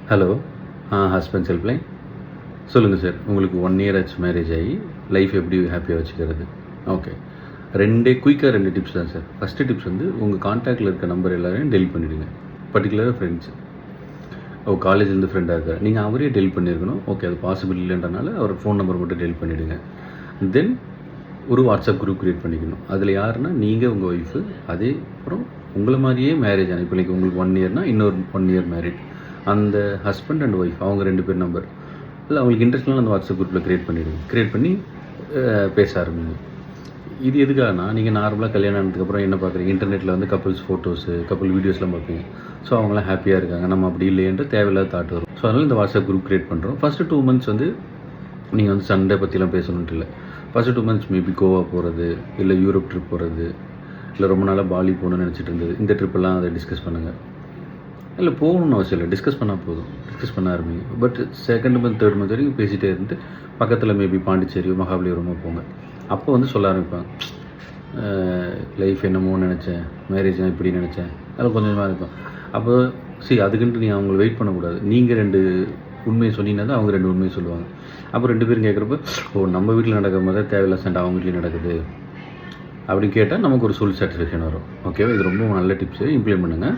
Hello. Husbands helpline. சொல்லுங்கள் sir. உங்களுக்கு 1 year ஆச்சு மேரேஜ் ஆகி. லைஃப் எப்படி ஹாப்பியாக வச்சுக்கிறது? ஓகே. குயிக்காக 2 டிப்ஸ் தான் சார். ஃபஸ்ட்டு டிப்ஸ் வந்து உங்கள் கான்டாக்டில் இருக்க நம்பர் எல்லாரையும் டெலிட் பண்ணிவிடுங்க. பர்டிகுலராக ஃப்ரெண்ட்ஸு. காலேஜ்லேருந்து ஃப்ரெண்டாக இருக்கார், நீங்கள் அவரே டெலிட் பண்ணியிருக்கணும். ஓகே, அது பாசிபிள் இல்லைன்றனால அவர் ஃபோன் நம்பர் மட்டும் டெலிட் பண்ணிவிடுங்க. தென் ஒரு வாட்ஸ்அப் குரூப் க்ரியேட் பண்ணிக்கணும். அதில் யாருன்னா நீங்கள், உங்கள் ஒய்ஃபு, அதே அப்புறம் உங்களை மாதிரியே மேரேஜ் ஆனால் இப்போ உங்களுக்கு 1 இயர்னா இன்னொரு 1 இயர் மேரிட் அந்த ஹஸ்பண்ட் அண்ட் ஒய்ஃப் அவங்க 2 பேர் நம்பர் இல்லை அவங்களுக்கு இன்ட்ரெஸ்ட்லாம் அந்த வாட்ஸ்அப் குரூப்பில் க்ரியேட் பண்ணிவிடுங்க. க்ரியேட் பண்ணி பேச ஆரம்பிங்க. இது எதுக்காகனா, நீங்கள் நார்மலாக கல்யாணம் ஆனதுக்கப்புறம் என்ன பார்க்குறீங்க, இன்டர்நெட்டில் வந்து கப்புள்ஸ் ஃபோட்டோஸு, கப்புள் வீடியோஸ்லாம் பார்ப்பீங்க. ஸோ அவங்களாம் ஹாப்பியாக இருக்காங்க, நம்ம அப்படி இல்லையன்ற தேவையில்லாத தாட் வரும். ஸோ அதனால் இந்த வாட்ஸ்அப் குரூப் க்ரியேட் பண்ணுறோம். ஃபஸ்ட்டு 2 மந்த்ஸ் வந்து நீங்கள் வந்து சண்டே பற்றிலாம் பேசணுன்ட்டு இல்லை. ஃபஸ்ட்டு 2 மந்த்ஸ் மேபி கோவா போகிறது, இல்லை யூரோப் ட்ரிப் போகிறது, இல்லை ரொம்ப நாளாக பாலி போகணுன்னு நினச்சிட்டு இருந்தது, இந்த ட்ரிப்பெல்லாம் அதை டிஸ்கஸ் பண்ணுங்கள். இல்லை போகணுன்னு அவசியம் இல்லை, டிஸ்கஸ் பண்ணால் போதும். டிஸ்கஸ் பண்ண ஆரம்பிங்க. But second month 3rd month வரைக்கும் பேசிகிட்டே இருந்து பக்கத்தில் மேபி பாண்டிச்சேரியோ மகாபலிபுரமோ போங்க. அப்போ வந்து சொல்ல ஆரம்பிப்பாங்க, லைஃப் என்னமோ நினச்சேன், மேரேஜ்னால் இப்படி நினச்சேன், அதில் கொஞ்சமாக இருக்கும். அப்போ அதுக்குன்ட்டு நீங்கள் அவங்களை வெயிட் பண்ணக்கூடாது. நீங்கள் 2 உண்மையை சொன்னீங்கன்னா தான் அவங்க 2 உண்மையை சொல்லுவாங்க. அப்போ 2 பேரும் கேட்குறப்ப நம்ம வீட்டில் நடக்கிற மாதிரி தான் தேவையில்ல சண்டை அவங்க வீட்டில் நடக்குது அப்படின்னு கேட்டால் நமக்கு ஒரு சொல் சாட்டிஸ்ஃபேக்ஷன் வரும். ஓகேவா? இது ரொம்ப நல்ல டிப்ஸு, இம்ப்ளிமெண்ட் பண்ணுங்கள்.